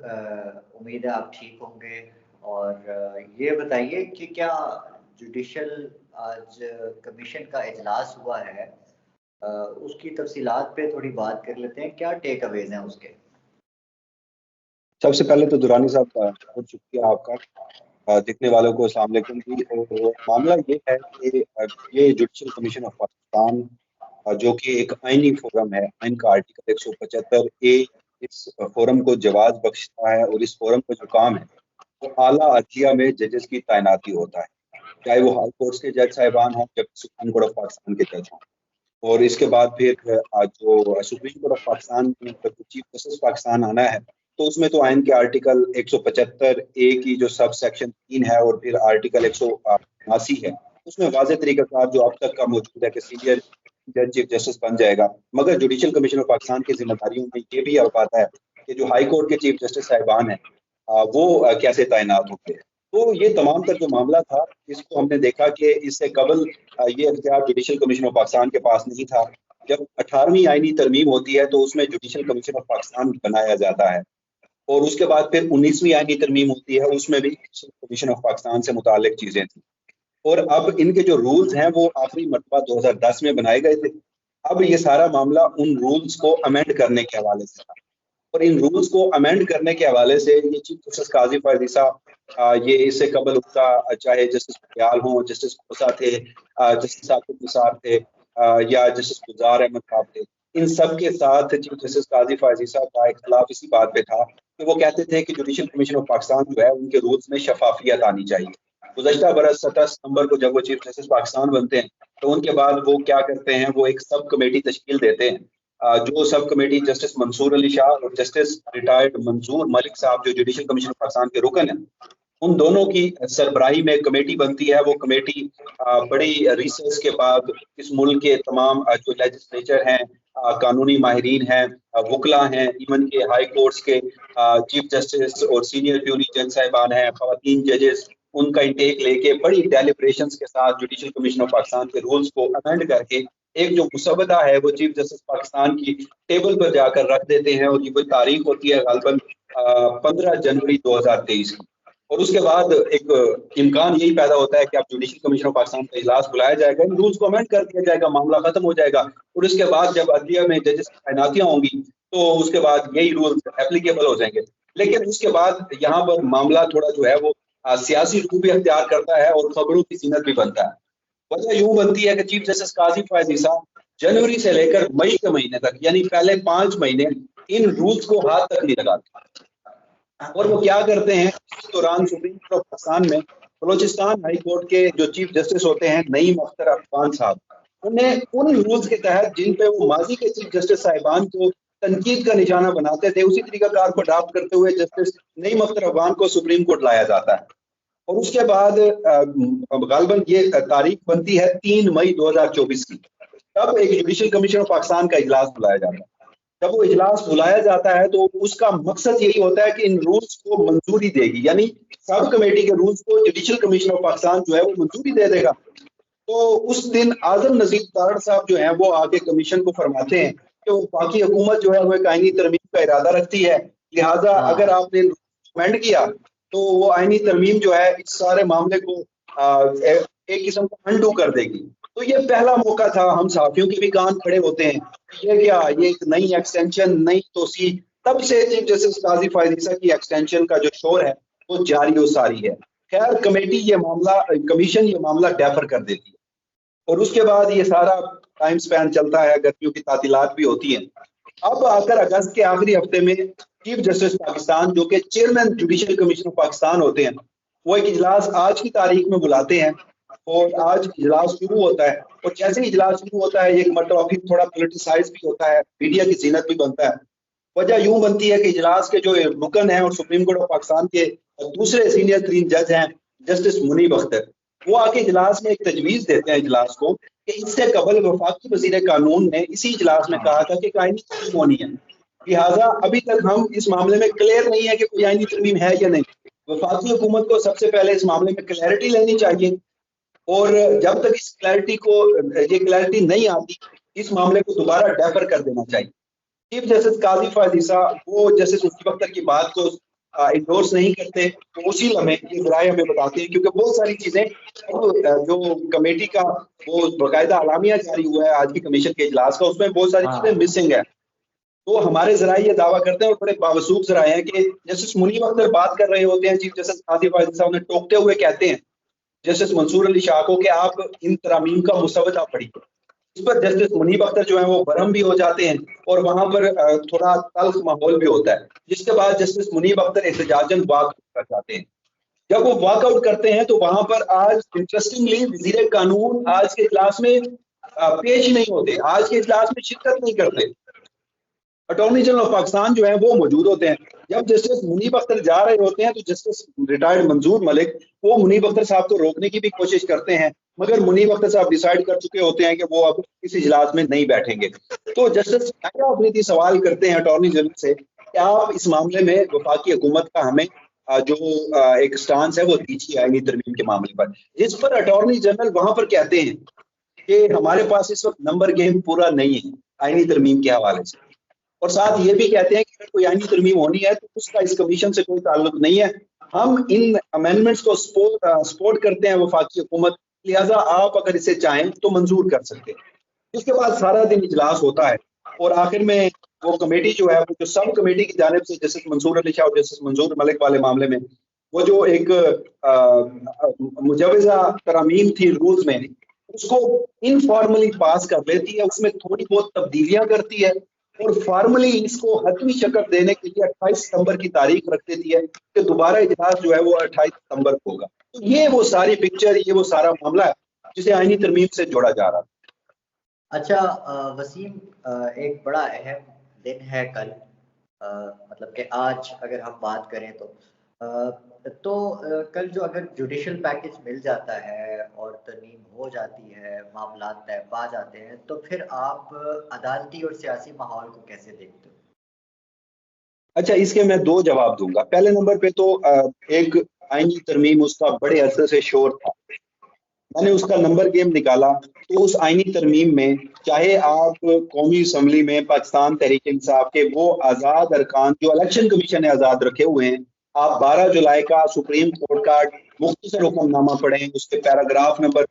امید ہے آپ ٹھیک ہوں گے۔ اور یہ بتائیے کہ کیا جوڈیشل آج کمیشن کا اجلاس ہوا ہے، اس کی تفصیلات پہ تھوڑی بات کر لیتے ہیں، کیا ٹیک اویز ہیں اس کے؟ سب سے پہلے تو درانی صاحب کا بہت شکریہ آپ کا، دیکھنے والوں کو السلام علیکم جی۔ اور معاملہ یہ ہے کہ یہ جوڈیشل کمیشن آف پاکستان جو کہ ایک آئینی فورم ہے، آئین کا آرٹیکل 175A اس فورم کو جواز بخشتا ہے، اور اس فورم کا جو کام ہے وہ اعلیٰ عدلیہ میں ججز کی تعیناتی ہوتا ہے، چاہے وہ ہائی کورٹس کے جج صاحبان ہوں یا سپریم کورٹ آف پاکستان کے جج ہوں۔ اور اس کے بعد پھر جو سپریم کورٹ آف پاکستان میں چیف جسٹس پاکستان آنا ہے، تو اس میں تو آئین کے آرٹیکل 175A کی جو سب سیکشن 3 ہے اور پھر آرٹیکل 179 ہے، اس میں واضح طریقہ کار جو اب تک کا موجود ہے کہ سینئر جج چیف جسٹس بن جائے گا۔ مگر جوڈیشل کمیشن آف پاکستان کی ذمہ داریوں میں یہ بھی اب آتا ہے کہ جو ہائی کورٹ کے چیف جسٹس صاحبان ہیں وہ کیسے تعینات ہوتے ہیں۔ تو یہ تمام تر جو معاملہ تھا، اس کو ہم نے دیکھا کہ اس سے قبل یہ اختیار جوڈیشل کمیشن آف پاکستان کے پاس نہیں تھا۔ جب 18ویں آئینی ترمیم ہوتی ہے تو اس میں جوڈیشل کمیشن آف پاکستان بنایا جاتا ہے، اور اس کے بعد پھر 19ویں آئینی ترمیم ہوتی ہے، اس میں بھی جوڈیشل کمیشن آف پاکستان سے متعلق چیزیں تھیں۔ اور اب ان کے جو رولز ہیں وہ آخری مرتبہ 2010 میں بنائے گئے تھے۔ اب یہ سارا معاملہ ان رولز کو امینڈ کرنے کے حوالے سے تھا، اور ان رولز کو امینڈ کرنے کے حوالے سے یہ چیف جسٹس قاضی فائز عیسیٰ، یہ اس سے قبل ان کا چاہے جسٹس پٹیال ہوں، جسٹس کوسا تھے، جسٹس عاطف نثار تھے، یا جسٹس گلزار احمد صاحب تھے، ان سب کے ساتھ چیف جسٹس قاضی فائز عیسیٰ کا اختلاف اسی بات پہ تھا کہ وہ کہتے تھے کہ جوڈیشل کمیشن آف پاکستان جو ہے ان کے رولز میں شفافیت آنی چاہیے۔ گزشتہ برس 17 ستمبر کو جب وہ چیف جسٹس پاکستان بنتے ہیں تو ان کے بعد وہ کیا کرتے ہیں، وہ ایک سب کمیٹی تشکیل دیتے ہیں، جو سب کمیٹی جسٹس منصور علی شاہ اور جسٹس ریٹائرڈ منظور ملک صاحب جو جوڈیشل کمیشن آف پاکستان کے رکن ہیں، ان دونوں کی سربراہی میں کمیٹی بنتی ہے۔ وہ کمیٹی بڑی ریسرچ کے بعد اس ملک کے تمام جو لیجسلیچر ہیں، قانونی ماہرین ہیں، وکلا ہیں، ایون کے ہائی کورٹس کے چیف جسٹس اور سینئر پیونی جج صاحبان ہیں، خواتین ججز، ان کا انٹیک لے کے بڑی ڈیلیبریشنز کے ساتھ جوڈیشل کمیشن آف پاکستان کے رولز کو امینڈ کر کے ایک جو مسودہ ہے وہ چیف جسٹس پاکستان کی ٹیبل پر جا کر رکھ دیتے ہیں، اور یہ کوئی تاریخ ہوتی ہے غالباً 15 جنوری 2023 کی۔ اور اس کے بعد ایک امکان یہی پیدا ہوتا ہے کہ اب جوڈیشل کمیشن آف پاکستان کا اجلاس بلایا جائے گا، ان رولز کو امینڈ کر دیا جائے گا، معاملہ ختم ہو جائے گا، اور اس کے بعد جب عدلیہ میں ججز کی تعیناتیاں ہوں گی تو اس کے بعد یہی رولز اپلیکیبل ہو جائیں گے۔ لیکن اس کے بعد یہاں پر معاملہ تھوڑا جو ہے وہ سیاسی روح بھی اختیار کرتا ہے اور خبروں کی زینت بھی بنتا ہے۔ وجہ یوں بنتی ہے کہ چیف جسٹس قاضی فائز عیسیٰ جنوری سے لے کر مئی کے مہینے تک، یعنی پہلے 5 مہینے ان رولز کو ہاتھ تک نہیں لگاتے، اور وہ کیا کرتے ہیں، اس دوران سپریم کورٹ آف پاکستان میں بلوچستان ہائی کورٹ کے جو چیف جسٹس ہوتے ہیں نعیم اختر افغان صاحب، انہیں ان رولز کے تحت جن پہ وہ ماضی کے چیف جسٹس صاحبان کو تنقید کا نشانہ بناتے تھے، اسی طریقہ کار کو اڈاپٹ کرتے ہوئے جسٹس نعیم اختر افغان کو سپریم کورٹ لایا جاتا ہے۔ اور اس کے بعد غالباً یہ تاریخ بنتی ہے 3 مئی 2024 کی، تب ایک جوڈیشل کمیشن آف پاکستان کا اجلاس بلایا جاتا ہے۔ جب وہ اجلاس بلایا جاتا ہے تو اس کا مقصد یہی ہوتا ہے کہ ان رولز کو منظوری دے گی، یعنی سب کمیٹی کے رولز کو جوڈیشل کمیشن آف پاکستان جو ہے وہ منظوری دے دے گا۔ تو اس دن اعظم نذیر تارڑ صاحب جو ہیں وہ آگے کمیشن کو فرماتے ہیں کہ وفاقی حکومت جو ہے وہ ایک آئینی ترمیم کا ارادہ رکھتی ہے، لہٰذا اگر آپ نے امینڈ کیا تو وہ آئینی ترمیم جو ہے اس سارے معاملے کو ایک قسم کا انڈو کر دے گی۔ تو یہ پہلا موقع تھا، ہم صحافیوں کے بھی کان کھڑے ہوتے ہیں، یہ کیا، یہ ایک نئی ایکسٹینشن، نئی توسیع، تب سے چیف جسٹس قاضی فائز عیسیٰ کی ایکسٹینشن کا جو شور ہے وہ جاری و ساری ہے۔ خیر کمیٹی یہ معاملہ، کمیشن یہ معاملہ ڈیفر کر دیتی ہے، اور اس کے بعد یہ سارا ٹائم سپین چلتا ہے، گرمیوں کی تعطیلات بھی ہوتی ہیں۔ اب آ کر اگست کے آخری ہفتے میں چیف جسٹس پاکستان جو کہ chairman judicial commission of Pakistan ہوتے ہیں، وہ ایک اجلاس آج کی تاریخ میں بلاتے ہیں، اور آج اجلاس شروع ہوتا ہے، اور جیسے ہی اجلاس شروع ہوتا ہے ایک مرتبہ پھر تھوڑا پولیٹیسائز بھی ہوتا ہے، میڈیا کی زینت بھی بنتا ہے۔ وجہ یوں بنتی ہے کہ اجلاس کے جو رکن ہیں اور سپریم کورٹ آف پاکستان کے دوسرے سینئر ترین جج ہیں جسٹس منیب اختر، وہ آ کے اجلاس میں ایک تجویز دیتے ہیں اجلاس کو کہ اس سے قبل وفاقی وزیر قانون نے اسی اجلاس میں کہا تھا کہ آئینی ترمیم ہونی ہے، لہٰذا ابھی تک ہم اس معاملے میں کلیئر نہیں ہے کہ کوئی آئینی ترمیم ہے یا نہیں۔ وفاقی حکومت کو سب سے پہلے اس معاملے میں کلیئرٹی لینی چاہیے، اور جب تک اس کلیئرٹی کو یہ کلیئرٹی نہیں آتی اس معاملے کو دوبارہ ڈیفر کر دینا چاہیے۔ چیف جسٹس قاضی فائز عیسیٰ وہ جسٹس منیب اختر کی بات کو انڈورس نہیں کرتے تو اسی لمحے یہ ذرائع ہمیں بتاتے ہیں, کیونکہ بہت ساری چیزیں جو کمیٹی کا وہ باقاعدہ اعلامیہ جاری ہوا ہے آج کی کمیشن کے اجلاس کا, اس میں بہت ساری چیزیں مسنگ ہیں. تو ہمارے ذرائع یہ دعویٰ کرتے ہیں اور بڑے باوثوق ذرائع ہیں کہ جسٹس منیب اختر بات کر رہے ہوتے ہیں, چیف جسٹس آصف عادل صاحب نے ٹوکتے ہوئے کہتے ہیں جسٹس منصور علی شاہ کو کہ آپ ان ترامیم کا مسودہ پڑھیے. اس پر جسٹس منیب اختر جو ہیں وہ برہم بھی ہو جاتے ہیں اور وہاں پر تھوڑا تلخ ماحول بھی ہوتا ہے, جس کے بعد جسٹس منیب اختر احتجاجاً واک کر جاتے ہیں. جب وہ واک آؤٹ کرتے ہیں تو وہاں پر آج انٹرسٹنگلی وزیر قانون آج کے اجلاس میں پیش نہیں ہوتے, آج کے اجلاس میں شرکت نہیں کرتے. اٹارنی جنرل آف پاکستان جو ہیں وہ موجود ہوتے ہیں. جب جسٹس منیب اختر جا رہے ہوتے ہیں تو جسٹس ریٹائرڈ منظور ملک وہ منیب اختر صاحب کو روکنے کی بھی کوشش کرتے ہیں, مگر منیب اختر صاحب ڈیسائیڈ کر چکے ہوتے ہیں کہ وہ اب اس اجلاس میں نہیں بیٹھیں گے. تو جسٹس آفریدی سوال کرتے ہیں اٹارنی جنرل سے کہ آپ اس معاملے میں وفاقی حکومت کا ہمیں جو ایک سٹانس ہے وہ دیجیے آئینی ترمیم کے معاملے پر, جس پر اٹارنی جنرل وہاں پر کہتے ہیں کہ ہمارے پاس اس وقت نمبر گیم پورا نہیں ہے آئینی ترمیم کے حوالے سے, اور ساتھ یہ بھی کہتے ہیں کہ اگر کوئی آئینی ترمیم ہونی ہے تو اس کا اس کمیشن سے کوئی تعلق نہیں ہے, ہم ان امینڈمنٹس کو سپورٹ کرتے ہیں وفاقی حکومت, لہٰذا آپ اگر اسے چاہیں تو منظور کر سکتے ہیں. اس کے بعد سارا دن اجلاس ہوتا ہے اور آخر میں وہ کمیٹی جو ہے وہ جو سب کمیٹی کی جانب سے جسٹس منصور علی شاہ اور جسٹس منظور ملک والے معاملے میں وہ جو ایک مجوزہ ترامیم تھی رولز میں, اس کو انفارملی پاس کر لیتی ہے, اس میں تھوڑی بہت تبدیلیاں کرتی ہے اور فارملی اس کو حتمی شکل دینے کے لیے 28 ستمبر کی تاریخ رکھ دیتی ہے کہ دوبارہ اجلاس جو ہے وہ 28 ستمبر کو ہوگا. تو یہ وہ ساری پکچر, یہ وہ سارا معاملہ ہے جسے آئینی ترمیم سے جوڑا جا رہا ہے. اچھا وسیم, ایک بڑا اہم دن ہے کل, مطلب کہ آج اگر ہم بات کریں تو کل جو اگر جوڈیشل پیکج مل جاتا ہے اور ترمیم ہو جاتی ہے, معاملات طے پا جاتے ہیں, تو پھر آپ عدالتی اور سیاسی ماحول کو کیسے دیکھتے ہو؟ اچھا, اس کے میں دو جواب دوں گا. پہلے نمبر پہ تو ایک آئینی ترمیم اس کا بڑے عرصے سے شور تھا, میں نے اس کا نمبر گیم نکالا تو اس آئینی ترمیم میں چاہے آپ قومی اسمبلی میں پاکستان تحریک انصاف کے وہ آزاد ارکان جو الیکشن کمیشن نے آزاد رکھے ہوئے ہیں, آپ 12 جولائی کا سپریم کورٹ کا مختصر حکم نامہ پڑھیں, اس کے پیراگراف نمبر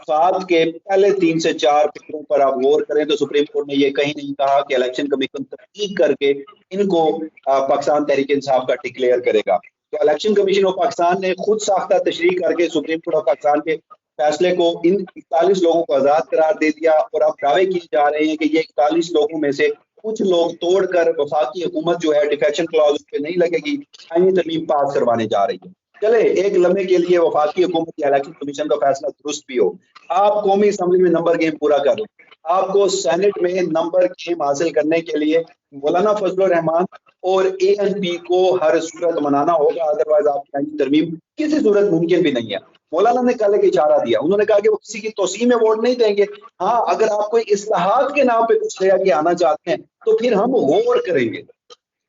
7 کے پہلے 3 سے 4 فکروں پر آپ غور کریں تو سپریم کورٹ نے یہ کہیں نہیں کہا کہ الیکشن کمیشن تحقیق کر کے ان کو پاکستان تحریک انصاف کا ڈکلیئر کرے گا. تو الیکشن کمیشن آف پاکستان نے خود ساختہ تشریح کر کے سپریم کورٹ آف پاکستان کے فیصلے کو ان 41 لوگوں کو آزاد قرار دے دیا, اور اب دعوے کیے جا رہے ہیں کہ یہ 41 لوگوں میں سے کچھ لوگ توڑ کر وفاقی حکومت جو ہے ڈیفیکشن کلاز پہ نہیں لگے گی, آئینی ترمیم پاس کروانے جا رہی ہے. چلے ایک لمحے کے لیے وفاقی حکومت یا الیکشن کمیشن کا فیصلہ درست بھی ہو, آپ قومی اسمبلی میں نمبر گیم پورا کر لیں, آپ کو سینٹ میں نمبر گیم حاصل کرنے کے لیے مولانا فضل الرحمان اور ANP کو ہر صورت منانا ہوگا, ادروائز آپ کی آئینی ترمیم کسی صورت ممکن بھی نہیں ہے. مولانا نے کل ایک اشارہ دیا, انہوں نے کہا کہ وہ کسی کی توسیع میں ووٹ نہیں دیں گے, ہاں اگر آپ کوئی اصلاحات کے نام پہ کچھ لے کے آنا چاہتے ہیں تو پھر ہم غور کریں گے.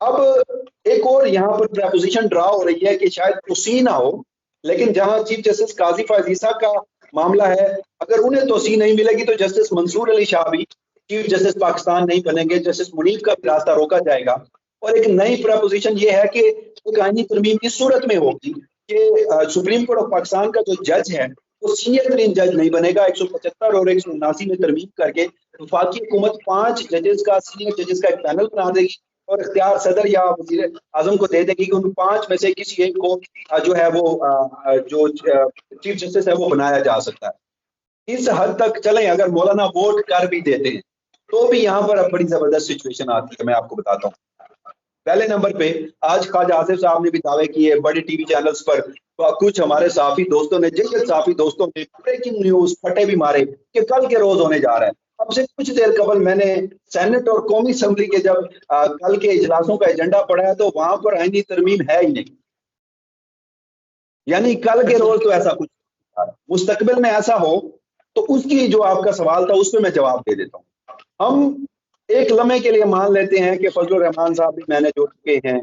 اب ایک اور یہاں پر پریپوزیشن ڈرا ہو رہی ہے کہ شاید توسیع نہ ہو, لیکن جہاں چیف جسٹس قاضی فائز عیسیٰ کا معاملہ ہے, اگر انہیں توسیع نہیں ملے گی تو جسٹس منصور علی شاہ بھی چیف جسٹس پاکستان نہیں بنیں گے, جسٹس منیب کا بھی راستہ روکا جائے گا. اور ایک نئی پریپوزیشن یہ ہے کہ ایک آئینی ترمیم اس صورت میں ہوگی کہ سپریم کورٹ آف پاکستان کا جو جج ہے وہ سینئر ترین جج نہیں بنے گا, 175 اور 179 میں ترمیم کر کے وفاقی حکومت 5 ججز کا سینئر ججز کا ایک پینل بنا دے گی اور اختیار صدر یا وزیر اعظم کو دے دے گی کہ ان 5 میں سے کسی ایک کو جو ہے وہ جو چیف جسٹس ہے وہ بنایا جا سکتا ہے. اس حد تک چلیں, اگر مولانا ووٹ کر بھی دیتے ہیں تو بھی یہاں پر اب بڑی زبردست سچویشن آتی ہے. میں آپ کو بتاتا ہوں, پہلے نمبر پہ آج خواجہ آصف صاحب نے بھی دعوے کیے بڑے ٹی وی چینلز پر, کچھ ہمارے صحافی دوستوں نے جیسے صحافی دوستوں نے بریکنگ نیوز پھٹے بھی مارے کہ کل کے روز ہونے جا رہا ہے. اب سے کچھ دیر قبل میں نے سینٹ اور قومی اسمبلی کے جب کل کے اجلاسوں کا ایجنڈا پڑھا ہے تو وہاں پر آئینی ترمیم ہے ہی نہیں, یعنی کل کے روز تو ایسا کچھ, مستقبل میں ایسا ہو تو اس کی جو آپ کا سوال تھا اس پہ میں جواب دے دیتا ہوں. ہم ایک لمحے کے لیے مان لیتے ہیں کہ فضل الرحمان صاحب بھی میں نے جو چکے ہیں,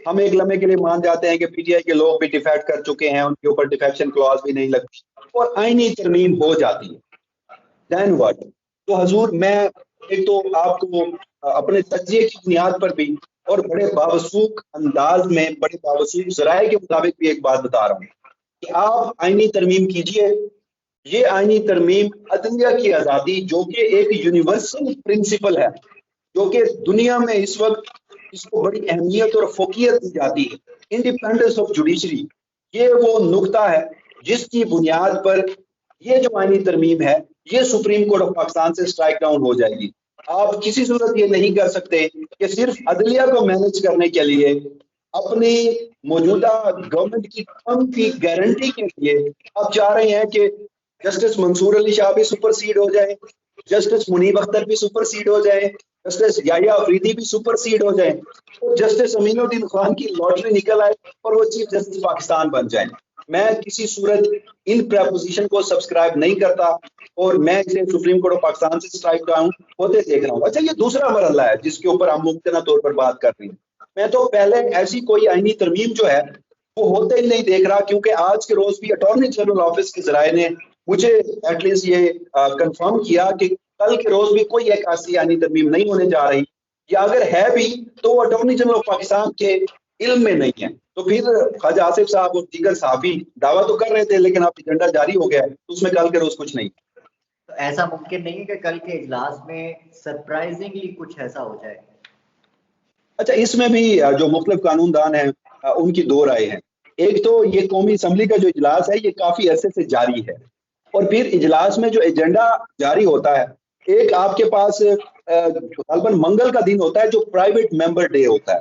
ہم ایک لمحے کے لیے مان جاتے ہیں کہ PTI کے لوگ بھی ڈیفیکٹ کر چکے ہیں, ان کے اوپر ڈیفیکشن کلاز بھی نہیں لگتی اور آئینی ترمیم ہو جاتی ہے, دین واٹ. تو حضور میں ایک تو آپ کو اپنے تجزیے کی بنیاد پر بھی اور بڑے باوسوق انداز میں بڑے باوسوق ذرائع کے مطابق بھی ایک بات بتا رہا ہوں کہ آپ آئینی ترمیم کیجئے. یہ آئینی ترمیم عدلیہ کی آزادی جو کہ ایک یونیورسل پرنسپل ہے, جو کہ دنیا میں اس وقت اس کو بڑی اہمیت اور فوقیت دی جاتی ہے, انڈیپینڈنس آف جوڈیشری, یہ وہ نقطہ ہے جس کی بنیاد پر یہ جو آئینی ترمیم ہے یہ سپریم کورٹ آف پاکستان سے اسٹرائک ڈاؤن ہو جائے گی. آپ کسی صورت یہ نہیں کر سکتے کہ صرف عدلیہ کو مینج کرنے کے لیے اپنی موجودہ گورنمنٹ کی فنڈ کی گارنٹی کے لیے آپ چاہ رہے ہیں کہ جسٹس منصور علی شاہ بھی سپر سیڈ ہو جائے, جسٹس منیب اختر بھی سپر سیڈ ہو جائے, جسٹس یحییٰ افریدی بھی سپر سیڈ ہو جائیں, اور جسٹس امین الدین خان کی لاٹری نکل آئے اور وہ چیف جسٹس پاکستان بن جائیں. میں کسی صورت ان پریپوزیشن کو سبسکرائب نہیں کرتا اور میں اسے سپریم کورٹ آف پاکستان سے اسٹرائک ڈاؤن ہوتے دیکھ رہا ہوں. اچھا, یہ دوسرا مرحلہ ہے جس کے اوپر ہم ممکنہ طور پر بات کر رہے ہیں. میں تو پہلے ایسی کوئی آئینی ترمیم جو ہے وہ ہوتے ہی نہیں دیکھ رہا, کیونکہ آج کے روز بھی اٹارنی جنرل آفس کے ذرائع نے مجھے ایٹ لیسٹ یہ کنفرم کیا کہ کل کے روز بھی کوئی ایک ایسی آئینی ترمیم نہیں ہونے جا رہی, یا اگر ہے بھی تو وہ اٹارنی جنرل آف پاکستان کے علم میں نہیں ہے. تو پھر خواجہ آصف صاحب اور دیگر صحافی دعویٰ تو کر رہے تھے لیکن اب ایجنڈا جاری ہو گیا ہے, اس میں کل کے روز کچھ نہیں. تو ایسا ممکن نہیں ہے کہ کل کے اجلاس میں سرپرائزنگلی کچھ ایسا ہو جائے؟ اچھا, اس میں بھی جو مختلف قانون دان ہیں ان کی دو رائے ہیں. ایک تو یہ قومی اسمبلی کا جو اجلاس ہے یہ کافی عرصے سے جاری ہے, اور پھر اجلاس میں جو ایجنڈا جاری ہوتا ہے, ایک آپ کے پاس غالباً منگل کا دن ہوتا ہے جو پرائیویٹ ممبر ڈے ہوتا ہے,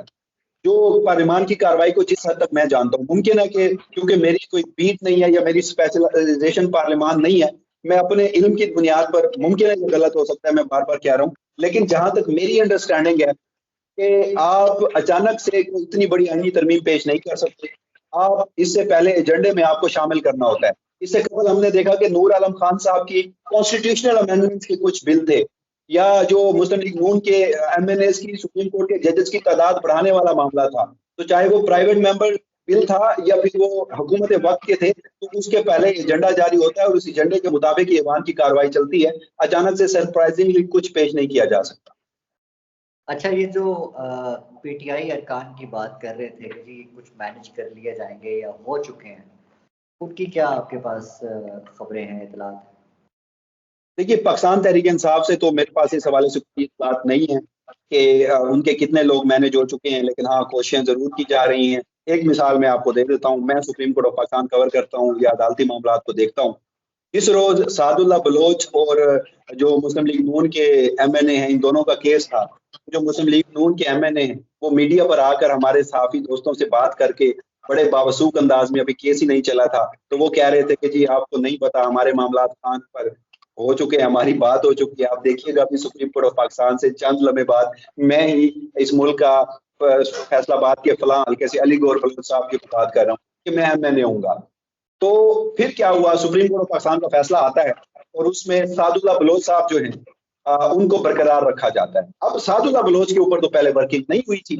جو پارلیمان کی کارروائی کو جس حد تک میں جانتا ہوں, ممکن ہے کہ کیونکہ میری کوئی بیٹ نہیں ہے یا میری اسپیشلائزیشن پارلیمان نہیں ہے, میں اپنے علم کی بنیاد پر, ممکن ہے یہ غلط ہو سکتا ہے, میں بار بار کہہ رہا ہوں, لیکن جہاں تک میری انڈرسٹینڈنگ ہے کہ آپ اچانک سے اتنی بڑی آئینی ترمیم پیش نہیں کر سکتے. آپ اس سے پہلے ایجنڈے میں آپ کو شامل کرنا ہوتا ہے. اس سے قبل ہم نے دیکھا کہ نور عالم خان صاحب کی کانسٹیٹیوشنل امینڈمنٹس کے کچھ بل تھے, یا جو مسلم لیگ نون کے ایم این ایز کی سپریم کورٹ کے ججز کی تعداد بڑھانے والا معاملہ تھا, تو چاہے وہ پرائیویٹ ممبر بل تھا یا پھر وہ حکومت وقت کے تھے, تو اس کے پہلے ایجنڈا جاری ہوتا ہے اور اس ایجنڈے کے مطابق یہ ایوان کی کارروائی چلتی ہے. اچانک سے سرپرائزنگلی کچھ پیش نہیں کیا جا سکتا. اچھا, یہ جو پی ٹی آئی ارکان کی بات کر رہے تھے کہ جی کچھ مینج کر لیے جائیں گے یا ہو چکے ہیں, ان کی کیا آپ کے پاس خبریں ہیں, اطلاعات ہیں؟ دیکھیے, پاکستان تحریک انصاف سے تو میرے پاس اس حوالے سے کوئی بات نہیں ہے کہ ان کے کتنے لوگ مینج ہو چکے ہیں, لیکن ہاں کوششیں ضرور کی جا رہی ہیں. ایک مثال میں آپ کو دے دیتا ہوں, میں سپریم کورٹ آف پاکستان کور کرتا ہوں یا عدالتی معاملات کو دیکھتا ہوں. اس روز سعد اللہ بلوچ اور جو مسلم لیگ نون کے ایم این اے ہیں, ان دونوں کا کیس تھا. جو مسلم لیگ نون کے ایم این اے ہیں وہ میڈیا پر آ کر ہمارے صحافی دوستوں سے بات کر کے بڑے باوسوق انداز میں, ابھی کیس ہی نہیں چلا تھا, تو وہ کہہ رہے تھے کہ جی آپ کو نہیں پتا, ہمارے معاملات خان پر ہو چکے ہیں, ہماری بات ہو چکی ہے. آپ دیکھیے گا ابھی سپریم کورٹ آف پاکستان سے چند لمحے بعد میں ہی اس ملک کا فیصلہ آباد کے فلاں حلقے سے علی گور فلد صاحب کی بات کر رہا ہوں کہ میں ایم این اے ہوں گا. تو پھر کیا ہوا, سپریم کورٹ آف پاکستان کا فیصلہ آتا ہے اور اس میں سعد اللہ بلوچ صاحب جو ہیں ان کو برقرار رکھا جاتا ہے. اب سعد اللہ بلوچ کے اوپر تو پہلے ورکنگ نہیں ہوئی تھی,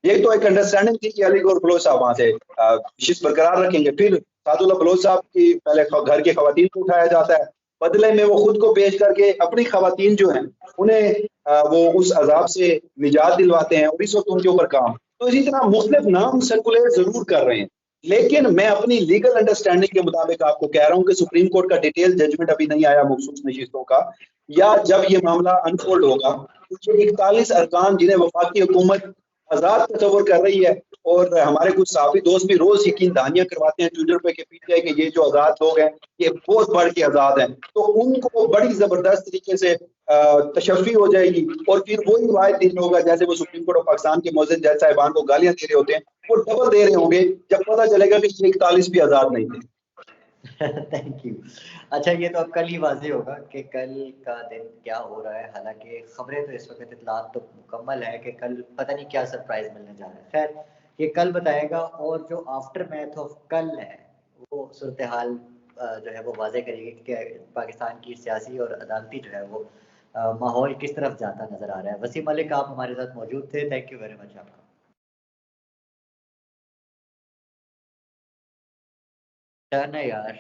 یہ تو ایک انڈرسٹینڈنگ تھی کہ علی گور بلوچ صاحب وہاں سے نشست برقرار رکھیں گے. پھر سعد اللہ بلوچ صاحب کی پہلے گھر کے خواتین کو اٹھایا جاتا ہے, بدلے میں وہ خود کو پیش کر کے اپنی خواتین جو ہیں انہیں وہ اس عذاب سے نجات دلواتے ہیں, اور اس وقت ان کے اوپر کام. تو اسی طرح مختلف نام سرکولیٹ ضرور کر رہے ہیں, لیکن میں اپنی لیگل انڈرسٹینڈنگ کے مطابق آپ کو کہہ رہا ہوں کہ سپریم کورٹ کا ڈیٹیل ججمنٹ ابھی نہیں آیا مخصوص نشستوں کا, یا جب یہ معاملہ انفولڈ ہوگا تو 41 ارکان جنہیں وفاقی حکومت آزاد تصور کر رہی ہے, اور ہمارے کچھ صحافی دوست بھی روز یقین دہانیاں کرواتے ہیں ٹویٹر پہ کہ پی ٹی آئی کہ یہ جو آزاد لوگ ہیں یہ بہت بڑھ کے آزاد ہیں, تو ان کو بڑی زبردست طریقے سے تشفی ہو جائے گی, اور پھر وہی روایت دین ہوگا جیسے وہ سپریم کورٹ آف پاکستان کے معزز جج صاحبان کو گالیاں دے رہے ہوتے ہیں, وہ ڈبل دے رہے ہوں گے جب پتہ چلے گا کہ یہ 41 بھی آزاد نہیں تھے. Thank you. اچھا, یہ تو اب کل ہی واضح ہوگا کہ کل کا دن کیا ہو رہا ہے, حالانکہ خبریں تو اس وقت اطلاعات تو مکمل ہے کہ کل پتہ نہیں کیا سرپرائز ملنے جا رہا ہے. خیر, یہ کل بتائے گا, اور جو آفٹر میتھ آف کل ہے وہ صورتحال جو ہے وہ واضح کرے گی کہ پاکستان کی سیاسی اور عدالتی جو ہے وہ ماحول کس طرف جاتا نظر آ رہا ہے. وسیم ملک آپ ہمارے ساتھ موجود تھے, تھینک یو ویری مچ آپ کا. ٹرن ہے یار.